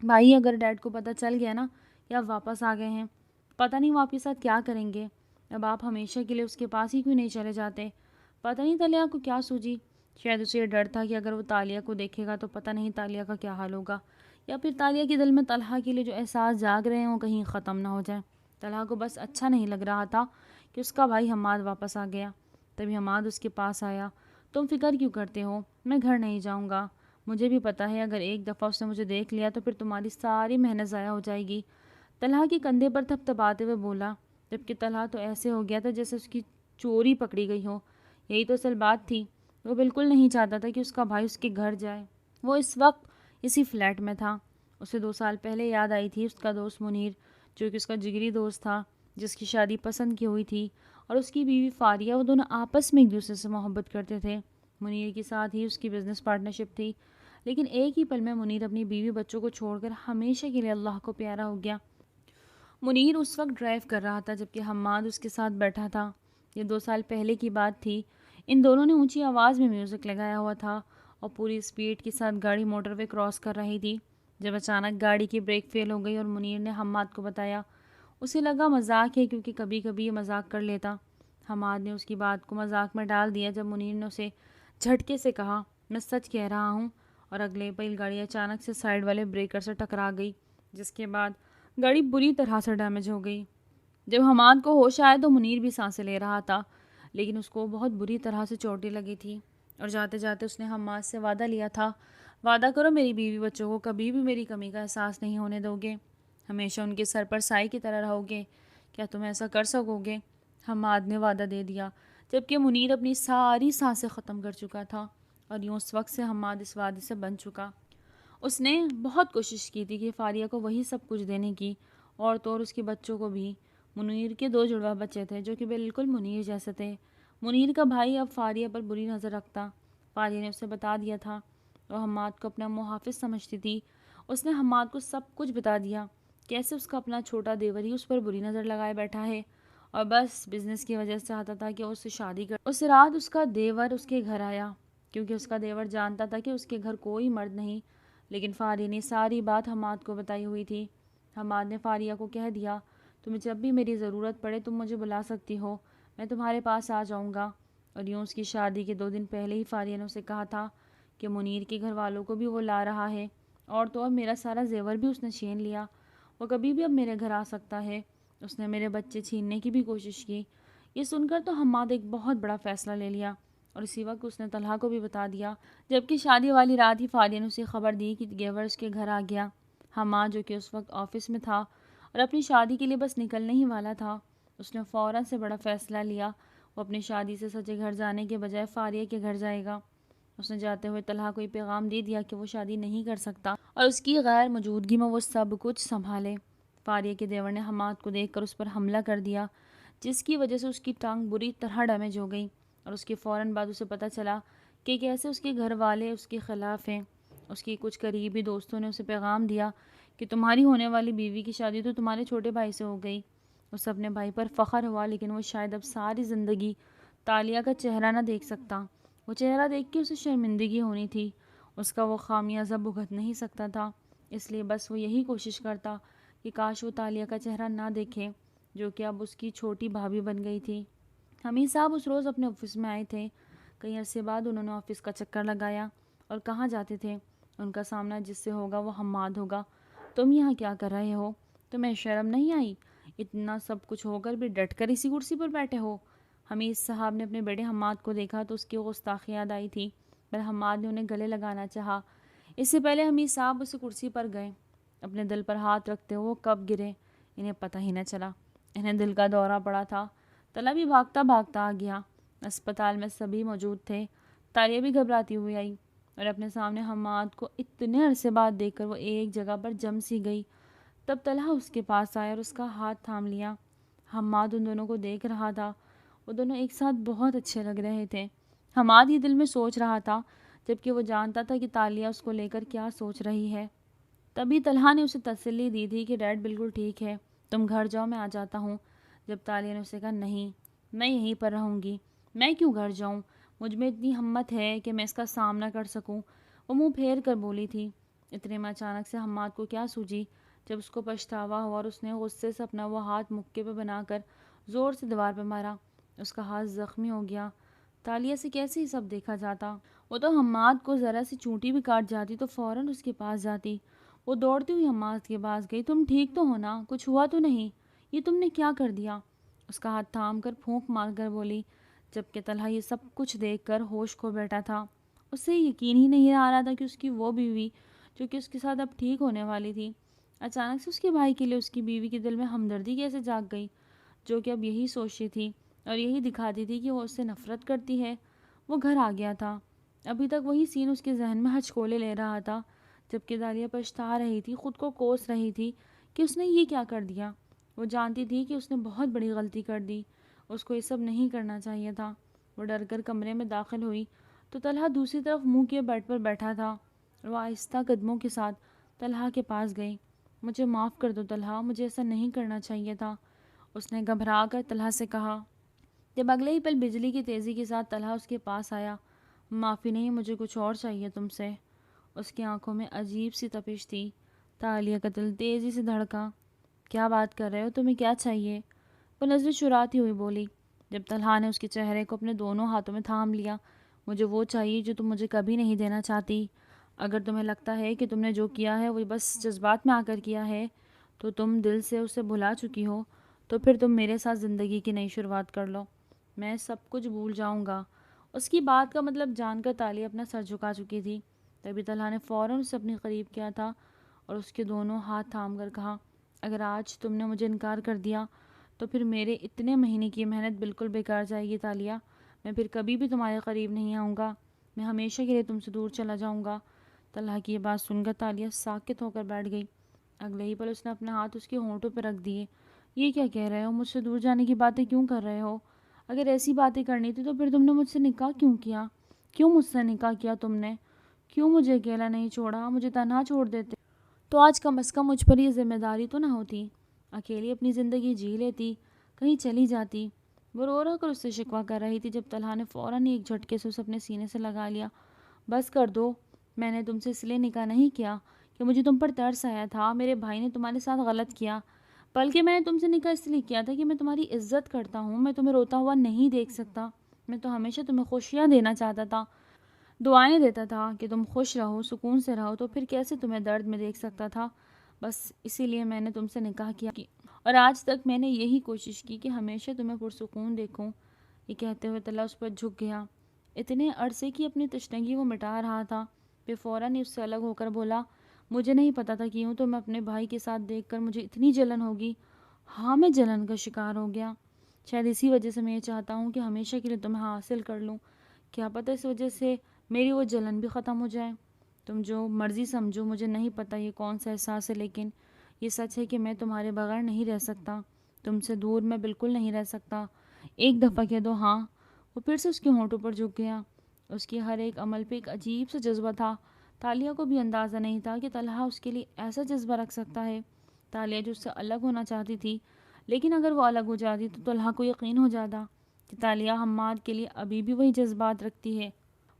بھائی اگر ڈیڈ کو پتہ چل گیا نا کہ آپ واپس آ گئے ہیں، پتہ نہیں وہ آپ کے ساتھ کیا کریں گے۔ اب آپ ہمیشہ کے لیے اس کے پاس ہی کیوں نہیں چلے جاتے؟ پتہ نہیں تالیہ کو کیا سوجی، شاید اسے یہ ڈر تھا کہ اگر وہ تالیہ کو دیکھے گا تو پتہ نہیں تالیہ کا کیا حال ہوگا، یا پھر تالیہ کے دل میں طلحہ کے لیے جو احساس جاگ رہے ہیں وہ کہیں ختم نہ ہو جائے۔ طلحہ کو بس اچھا نہیں لگ رہا تھا کہ اس کا بھائی حماد واپس آ گیا۔ تبھی حماد اس کے پاس آیا۔ تم فکر کیوں کرتے ہو، میں گھر نہیں جاؤں گا، مجھے بھی پتہ ہے اگر ایک دفعہ اس نے مجھے دیکھ لیا تو پھر تمہاری ساری محنت ضائع ہو جائے گی۔ طلحہ کے کندھے پر تھپتھپاتے ہوئے بولا، جبکہ طلحہ تو ایسے ہو گیا تھا جیسے اس کی چوری پکڑی گئی ہو۔ یہی تو اصل بات تھی، وہ بالکل نہیں چاہتا تھا کہ اس کا بھائی اس کے گھر جائے۔ وہ اس وقت اسی فلیٹ میں تھا۔ اسے 2 سال پہلے یاد آئی تھی اس کا دوست منیر، جو کہ اس کا جگری دوست تھا، جس کی شادی پسند کی ہوئی تھی، اور اس کی بیوی فاریہ۔ وہ دونوں آپس میں ایک دوسرے سے محبت کرتے تھے۔ منیر کے ساتھ ہی اس کی بزنس پارٹنرشپ تھی، لیکن ایک ہی پل میں منیر اپنی بیوی بچوں کو چھوڑ کر ہمیشہ کے لیے اللہ کو پیارا ہو گیا۔ منیر اس وقت ڈرائیو کر رہا تھا جبکہ حماد اس کے ساتھ بیٹھا تھا۔ یہ 2 سال پہلے کی بات تھی۔ ان دونوں نے اونچی آواز میں میوزک لگایا ہوا تھا اور پوری اسپیڈ کے ساتھ گاڑی موٹر وے کراس کر رہی تھی، جب اچانک گاڑی کی بریک فیل ہو گئی اور منیر نے حماد کو بتایا۔ اسے لگا مذاق ہے کیونکہ کبھی کبھی یہ مذاق کر لیتا۔ حماد نے اس کی بات کو مذاق میں ڈال دیا جب منیر نے اسے جھٹکے سے کہا، میں سچ کہہ رہا ہوں، اور اگلے پل گاڑی اچانک سے سائیڈ والے بریکر سے ٹکرا گئی، جس کے بعد گاڑی بری طرح سے ڈیمیج ہو گئی۔ جب حماد کو ہوش آیا تو منیر بھی سانسیں لے رہا تھا، لیکن اس کو بہت بری طرح سے چوٹیں لگی تھی، اور جاتے جاتے اس نے حماد سے وعدہ لیا تھا، وعدہ کرو میری بیوی بچوں کو کبھی بھی میری کمی کا احساس نہیں ہونے دو گے، ہمیشہ ان کے سر پر سائے کی طرح رہو گے، کیا تم ایسا کر سکو گے؟ حماد نے وعدہ دے دیا، جبکہ منیر اپنی ساری سانسیں ختم کر چکا تھا، اور یوں اس وقت سے حماد اس وعدے سے بن چکا۔ اس نے بہت کوشش کی تھی کہ فاریہ کو وہی سب کچھ دینے کی، اور تو اور اس کے بچوں کو بھی۔ منیر کے 2 جڑوا بچے تھے جو کہ بالکل منیر جیسے تھے۔ منیر کا بھائی اب فاریہ پر بری نظر رکھتا، فاریہ نے اسے بتا دیا تھا، اور حماد کو اپنا محافظ سمجھتی تھی۔ اس نے حماد کو سب کچھ بتا دیا، کیسے اس کا اپنا چھوٹا دیور ہی اس پر بری نظر لگائے بیٹھا ہے، اور بس بزنس کی وجہ سے چاہتا تھا کہ اس سے شادی کر۔ اس رات اس کا دیور اس کے گھر آیا، کیونکہ اس کا دیور جانتا تھا کہ اس کے گھر کوئی مرد نہیں، لیکن فاریہ نے ساری بات حماد کو بتائی ہوئی تھی۔ حماد نے فاریہ کو کہہ دیا، تمہیں جب بھی میری ضرورت پڑے تم مجھے بلا سکتی ہو، میں تمہارے پاس آ جاؤں گا۔ اور یوں اس کی شادی کے 2 دن پہلے ہی فاریہ نے اسے کہا تھا کہ منیر کے گھر والوں کو بھی وہ لا رہا ہے، اور تو اب میرا سارا زیور بھی اس نے چھین لیا، وہ کبھی بھی اب میرے گھر آ سکتا ہے، اس نے میرے بچے چھیننے کی بھی کوشش کی۔ یہ سن کر تو حماد ایک بہت بڑا فیصلہ لے لیا، اور اسی وقت اس نے طلحہ کو بھی بتا دیا، جبکہ شادی والی رات ہی فاریہ نے اسے خبر دی کہ گیور اس کے گھر آ گیا۔ حماد جو کہ اس وقت آفس میں تھا اور اپنی شادی کے لیے بس نکلنے ہی والا تھا، اس نے فوراً سے بڑا فیصلہ لیا، وہ اپنی شادی سے سجے گھر جانے کے بجائے فاریہ کے گھر جائے گا۔ اس نے جاتے ہوئے طلحہ کو یہ پیغام دے دیا کہ وہ شادی نہیں کر سکتا، اور اس کی غیر موجودگی میں وہ سب کچھ سنبھالے۔ فاریہ کے دیور نے حماد کو دیکھ کر اس پر حملہ کر دیا، جس کی وجہ سے اس کی ٹانگ بری طرح ڈیمیج ہو گئی، اور اس کے فوراً بعد اسے پتہ چلا کہ کیسے اس کے گھر والے اس کے خلاف ہیں۔ اس کی کچھ قریبی دوستوں نے اسے پیغام دیا کہ تمہاری ہونے والی بیوی کی شادی تو تمہارے چھوٹے بھائی سے ہو گئی۔ اسے اپنے بھائی پر فخر ہوا، لیکن وہ شاید اب ساری زندگی تالیہ کا چہرہ نہ دیکھ سکتا۔ وہ چہرہ دیکھ کے اسے شرمندگی ہونی تھی، اس کا وہ خامیازہ بھگت نہیں سکتا تھا، اس لیے بس وہ یہی کوشش کرتا کہ کاش وہ تالیہ کا چہرہ نہ دیکھے، جو کہ اب اس کی چھوٹی بھابھی بن گئی تھی۔ حمید صاحب اس روز اپنے آفس میں آئے تھے۔ کئی عرصے بعد انہوں نے آفس کا چکر لگایا اور کہاں جاتے تھے، ان کا سامنا جس سے ہوگا وہ حماد ہوگا۔ تم یہاں کیا کر رہے ہو؟ تمہیں شرم نہیں آئی؟ اتنا سب کچھ ہو کر بھی ڈٹ کر اسی کرسی پر بیٹھے ہو۔ حمید صاحب نے اپنے بیٹے حماد کو دیکھا تو اس کی گستاخی یاد آئی تھی، پر حماد نے انہیں گلے لگانا چاہا۔ اس سے پہلے حمید صاحب اس کرسی پر گئے، اپنے دل پر ہاتھ رکھتے ہوئے وہ کب گرے انہیں پتہ ہی نہ چلا۔ انہیں دل کا دورہ پڑا تھا۔ طلحہ بھی بھاگتا بھاگتا آ گیا۔ اسپتال میں سبھی موجود تھے۔ تالیہ بھی گھبراتی ہوئی آئی اور اپنے سامنے حماد کو اتنے عرصے بعد دیکھ کر وہ ایک جگہ پر جم سی گئی۔ تب طلحہ اس کے پاس آیا اور اس کا ہاتھ تھام لیا۔ حماد ان دونوں کو دیکھ رہا تھا۔ وہ دونوں ایک ساتھ بہت اچھے لگ رہے تھے۔ حماد یہ دل میں سوچ رہا تھا، جبکہ وہ جانتا تھا کہ تالیہ اس کو لے کر کیا سوچ رہی ہے۔ تبھی طلحہ نے اسے تسلی دی تھی کہ ڈیڈ بالکل ٹھیک ہے، تم گھر جاؤ، میں آ جاتا ہوں۔ جب تالیہ نے اسے کہا نہیں، میں یہیں پر رہوں گی، میں کیوں گھر جاؤں، مجھ میں اتنی ہمت ہے کہ میں اس کا سامنا کر سکوں، وہ منہ پھیر کر بولی تھی۔ اتنے میں اچانک سے حماد کو کیا سوجی، جب اس کو پچھتاوا ہوا اور اس نے غصے سے اپنا وہ ہاتھ مکے پہ بنا کر زور سے دیوار پہ مارا۔ اس کا ہاتھ زخمی ہو گیا۔ تالیہ سے کیسے یہ سب دیکھا جاتا؟ وہ تو حماد کو ذرا سی چونٹی بھی کاٹ جاتی تو فوراً اس کے پاس جاتی۔ وہ دوڑتی ہوئی حماد کے پاس گئی۔ تم ٹھیک تو ہو نا؟ کچھ ہوا تو نہیں؟ یہ تم نے کیا کر دیا؟ اس کا ہاتھ تھام کر پھونک مار کر بولی، جبکہ طلحہ یہ سب کچھ دیکھ کر ہوش کھو بیٹھا تھا۔ اسے یقین ہی نہیں آ رہا تھا کہ اس کی وہ بیوی جو کہ اس کے ساتھ اب ٹھیک ہونے والی تھی، اچانک سے اس کے بھائی کے لیے اس کی بیوی کے دل میں ہمدردی کیسے جاگ گئی، جو کہ اب یہی سوچتی تھی اور یہی دکھاتی تھی کہ وہ اس سے نفرت کرتی ہے۔ وہ گھر آ گیا تھا۔ ابھی تک وہی سین اس کے ذہن میں ہچکولے لے رہا تھا، جبکہ دالیہ پچھتا رہی تھی، خود کو کوس رہی تھی کہ اس نے یہ کیا کر دیا۔ وہ جانتی تھی کہ اس نے بہت بڑی غلطی کر دی، اس کو یہ سب نہیں کرنا چاہیے تھا۔ وہ ڈر کر کمرے میں داخل ہوئی تو طلحہ دوسری طرف منہ کیے بیڈ پر بیٹھا تھا۔ وہ آہستہ قدموں کے ساتھ طلحہ کے پاس گئی۔ مجھے معاف کر دو طلحہ، مجھے ایسا نہیں کرنا چاہیے تھا، اس نے گھبرا کر طلحہ سے کہا۔ جب اگلے ہی پل بجلی کی تیزی کے ساتھ طلحہ اس کے پاس آیا، معافی نہیں، مجھے کچھ اور چاہیے تم سے۔ اس کی آنکھوں میں عجیب سی تپش تھی۔ تالیہ کا دل تیزی سے دھڑکا۔ کیا بات کر رہے ہو، تمہیں کیا چاہیے؟ وہ نظریں چراتی ہوئی بولی۔ جب طلحہ نے اس کے چہرے کو اپنے دونوں ہاتھوں میں تھام لیا، مجھے وہ چاہیے جو تم مجھے کبھی نہیں دینا چاہتی۔ اگر تمہیں لگتا ہے کہ تم نے جو کیا ہے وہ بس جذبات میں آ کر کیا ہے، تو تم دل سے اسے بھلا چکی ہو، تو پھر تم میرے ساتھ زندگی کی نئی شروعات کر لو، میں سب کچھ بھول جاؤں گا۔ اس کی بات کا مطلب جان کر تالیہ اپنا سر جھکا چکی تھی۔ تبھی طلحہ نے فوراً اسے اپنے قریب کیا تھا اور اس کے دونوں ہاتھ تھام کر کہا، اگر آج تم نے مجھے انکار کر دیا تو پھر میرے اتنے مہینے کی محنت بالکل بیکار جائے گی تالیہ، میں پھر کبھی بھی تمہارے قریب نہیں آؤں گا، میں ہمیشہ کے لیے تم سے دور چلا جاؤں گا۔ طلحہ کی یہ بات سن کر تالیہ ساکت ہو کر بیٹھ گئی۔ اگلے ہی پل اس نے اپنے ہاتھ اس کے ہونٹوں پہ رکھ دیے۔ یہ کیا کہہ رہے ہو؟ مجھ سے دور جانے کی باتیں کیوں کر رہے ہو؟ اگر ایسی باتیں کرنی تھی تو پھر تم نے مجھ سے نکاح کیوں کیا؟ کیوں مجھ سے نکاح کیا تم نے؟ کیوں مجھے اکیلا نہیں چھوڑا؟ مجھے تنہا چھوڑ دیتے تو آج کم از کم مجھ پر یہ ذمہ داری تو نہ ہوتی، اکیلی اپنی زندگی جی لیتی، کہیں چلی جاتی۔ وہ رو رو کر اس سے شکوہ کر رہی تھی، جب طلحہ نے فوراً ایک جھٹکے سے اسے اپنے سینے سے لگا لیا۔ بس کر دو، میں نے تم سے اس لیے نکاح نہیں کیا کہ مجھے تم پر ترس آیا تھا، میرے بھائی نے تمہارے ساتھ غلط کیا، بلکہ میں نے تم سے نکاح اس لیے کیا تھا کہ میں تمہاری عزت کرتا ہوں، میں تمہیں روتا ہوا نہیں دیکھ سکتا، میں تو ہمیشہ تمہیں خوشیاں دینا چاہتا تھا، دعائیں دیتا تھا کہ تم خوش رہو، سکون سے رہو، تو پھر کیسے تمہیں درد میں دیکھ سکتا تھا؟ بس اسی لیے میں نے تم سے نکاح کیا، اور آج تک میں نے یہی کوشش کی کہ ہمیشہ تمہیں پرسکون دیکھوں۔ یہ کہتے ہوئے طلحہ اس پر جھک گیا۔ اتنے عرصے کی اپنی تشنگی وہ مٹا رہا تھا، پھر فوراً ہی اس سے الگ ہو کر بولا، مجھے نہیں پتا تھا کہ یوں تو میں اپنے بھائی کے ساتھ دیکھ کر مجھے اتنی جلن ہوگی۔ ہاں، میں جلن کا شکار ہو گیا، شاید اسی وجہ سے میں یہ چاہتا ہوں کہ ہمیشہ کے لیے تمہیں حاصل کر لوں، کیا پتہ اس وجہ سے میری وہ جلن بھی ختم ہو جائے۔ تم جو مرضی سمجھو، مجھے نہیں پتا یہ کون سا احساس ہے، لیکن یہ سچ ہے کہ میں تمہارے بغیر نہیں رہ سکتا، تم سے دور میں بالکل نہیں رہ سکتا، ایک دفعہ کہہ دو ہاں۔ وہ پھر سے اس کے ہونٹوں پر جھک گیا۔ اس کی ہر ایک عمل پہ ایک عجیب سا جذبہ تھا۔ تالیہ کو بھی اندازہ نہیں تھا کہ طلحہ اس کے لیے ایسا جذبہ رکھ سکتا ہے۔ تالیہ جو اس سے الگ ہونا چاہتی تھی، لیکن اگر وہ الگ ہو جاتی تو طلحہ کو یقین ہو جاتا کہ تالیہ حماد کے لیے ابھی بھی وہی جذبات رکھتی ہے۔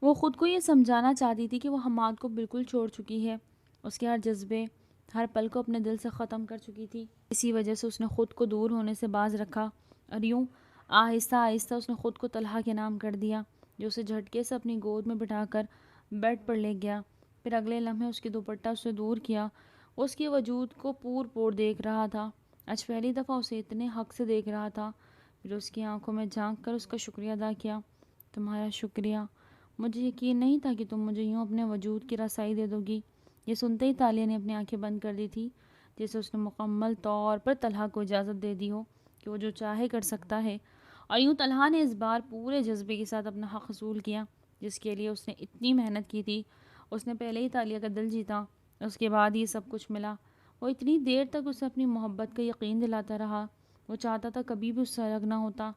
وہ خود کو یہ سمجھانا چاہتی تھی کہ وہ حماد کو بالکل چھوڑ چکی ہے، اس کے ہر جذبے، ہر پل کو اپنے دل سے ختم کر چکی تھی۔ اسی وجہ سے اس نے خود کو دور ہونے سے باز رکھا، اور یوں آہستہ آہستہ اس نے خود کو طلحہ کے نام کر دیا، جو اسے جھٹکے سے اپنی گود میں بٹھا کر بیڈ پر لے گیا۔ پھر اگلے لمحے اس کی دوپٹہ اس سے دور کیا۔ وہ اس کے وجود کو پور پور دیکھ رہا تھا، آج پہلی دفعہ اسے اتنے حق سے دیکھ رہا تھا۔ پھر اس کی آنکھوں میں جھانک کر اس کا شکریہ ادا کیا۔ تمہارا شکریہ، مجھے یقین نہیں تھا کہ تم مجھے یوں اپنے وجود کی رسائی دے دو گی۔ یہ سنتے ہی تالیہ نے اپنی آنکھیں بند کر دی تھی، جیسے اس نے مکمل طور پر طلحہ کو اجازت دے دی ہو کہ وہ جو چاہے کر سکتا ہے، اور یوں طلحہ نے اس بار پورے جذبے کے ساتھ اپنا حق حصول کیا، جس کے لیے اس نے اتنی محنت کی تھی۔ اس نے پہلے ہی تالیہ کا دل جیتا، اس کے بعد یہ سب کچھ ملا۔ وہ اتنی دیر تک اسے اپنی محبت کا یقین دلاتا رہا، وہ چاہتا تھا کبھی بھی اس سے الگ نہ ہوتا،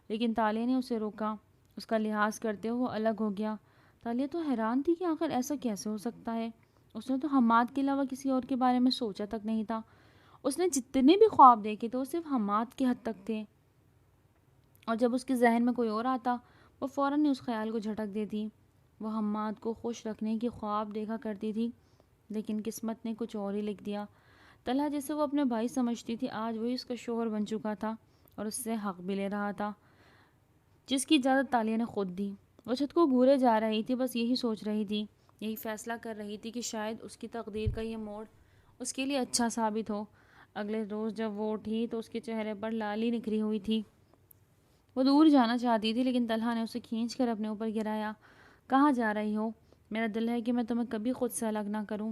لیکن تالیہ نے اسے روکا، اس کا لحاظ کرتے ہوئے وہ الگ ہو گیا۔ تالیہ تو حیران تھی کہ آخر ایسا کیسے ہو سکتا ہے۔ اس نے تو حماد کے علاوہ کسی اور کے بارے میں سوچا تک نہیں تھا۔ اس نے جتنے بھی خواب دیکھے تھے وہ صرف حماد کے حد تک تھے، اور جب اس کے ذہن میں کوئی اور آتا وہ فوراً اس خیال کو جھٹک دیتی۔ وہ حماد کو خوش رکھنے کی خواب دیکھا کرتی تھی، لیکن قسمت نے کچھ اور ہی لکھ دیا۔ طلحہ جسے وہ اپنے بھائی سمجھتی تھی آج وہی اس کا شوہر بن چکا تھا اور اس سے حق بھی لے رہا تھا، جس کی اجازت تالیہ نے خود دی۔ وہ چھت کو گھورے جا رہی تھی، بس یہی سوچ رہی تھی، یہی فیصلہ کر رہی تھی کہ شاید اس کی تقدیر کا یہ موڑ اس کے لیے اچھا ثابت ہو۔ اگلے روز جب وہ اٹھی تو اس کے چہرے پر لالی نکھری ہوئی تھی۔ وہ دور جانا چاہتی تھی لیکن طلحہ نے اسے کھینچ کر اپنے اوپر گرایا۔ کہاں جا رہی ہو؟ میرا دل ہے کہ میں تمہیں کبھی خود سے الگ نہ کروں۔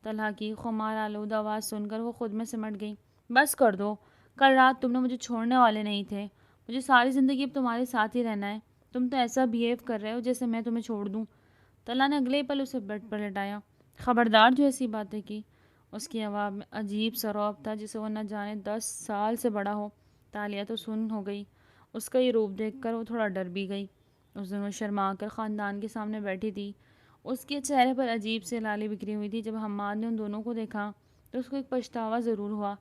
طلحہ کی خمار آلودہ آواز سن کر وہ خود میں سمٹ گئی۔ بس کر دو، کل رات تم نے مجھے چھوڑنے والے نہیں تھے، مجھے ساری زندگی اب تمہارے ساتھ ہی رہنا ہے، تم تو ایسا بیہیو کر رہے ہو جیسے میں تمہیں چھوڑ دوں۔ طلحہ نے اگلے پل اسے بیڈ پر لٹایا۔ خبردار جو ایسی باتیں کی۔ اس کی آواز میں عجیب سا رعب تھا جسے وہ نہ جانے 10 سال سے بڑا ہو۔ تالیہ تو سن ہو گئی۔ اس کا یہ روپ دیکھ کر وہ تھوڑا ڈر بھی گئی۔ اس دن وہ شرما کر خاندان کے سامنے بیٹھی تھی۔ اس کے چہرے پر عجیب سے لالی بکھری ہوئی تھی۔ جب حماد نے ان دونوں کو دیکھا تو اس کو ایک پچھتاوا ضرور ہوا،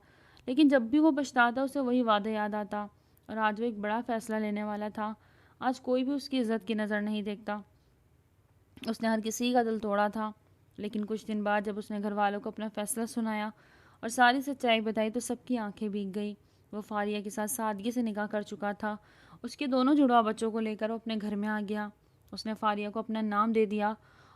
لیکن جب بھی وہ پچھتاتا اسے وہی وعدہ یاد آتا، اور آج وہ ایک بڑا فیصلہ لینے والا تھا۔ آج کوئی بھی اس کی عزت کی نظر نہیں دیکھتا۔ اس نے ہر کسی کا دل توڑا تھا، لیکن کچھ دن بعد جب اس نے گھر والوں کو اپنا فیصلہ سنایا اور ساری سچائی بتائی تو سب کی آنکھیں بھیگ گئی۔ وہ فاریہ کے ساتھ سادگی سے نکاح کر چکا تھا۔ اس کے دونوں جڑواں بچوں کو لے کر وہ اپنے گھر میں آ گیا۔ اس نے فاریہ کو اپنا نام دے دیا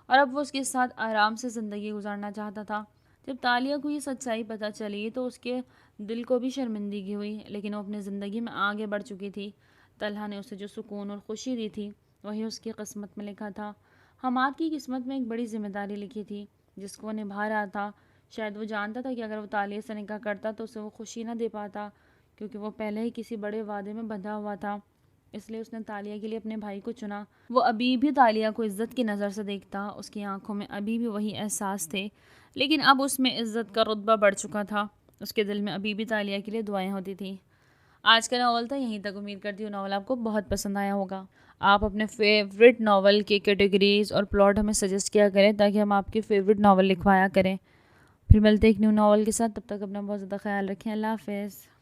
اور اب وہ اس کے ساتھ آرام سے زندگی گزارنا چاہتا تھا۔ جب تالیہ کو یہ سچائی پتہ چلی تو اس کے دل کو بھی شرمندگی ہوئی، لیکن وہ اپنی زندگی میں آگے بڑھ چکی تھی۔ طلحہ نے اسے جو سکون اور خوشی دی تھی وہی اس کی قسمت میں لکھا تھا۔ حماد کی قسمت میں ایک بڑی ذمہ داری لکھی تھی جس کو وہ نبھا رہا تھا۔ شاید وہ جانتا تھا کہ اگر وہ تالیہ سے نکاح کرتا تو اسے وہ خوشی نہ دے پاتا، کیونکہ وہ پہلے ہی کسی بڑے وعدے میں بندھا ہوا تھا۔ اس لیے اس نے تالیہ کے لیے اپنے بھائی کو چنا۔ وہ ابھی بھی تالیہ کو عزت کی نظر سے دیکھتا، اس کی آنکھوں میں ابھی بھی وہی احساس تھے، لیکن اب اس میں عزت کا رتبہ بڑھ چکا تھا۔ اس کے دل میں ابھی بھی تالیہ کے لیے دعائیں ہوتی تھیں۔ آج کا ناول تھا یہیں تک۔ امید کرتی ہوں ناول آپ کو بہت پسند آیا ہوگا۔ آپ اپنے فیوریٹ ناول کے کیٹیگریز اور پلاٹ ہمیں سجیسٹ کیا کریں تاکہ ہم آپ کے فیوریٹ ناول لکھوایا کریں۔ پھر ملتے ہیں ایک نیو ناول کے ساتھ، تب تک اپنا بہت زیادہ خیال رکھیں۔ اللہ حافظ۔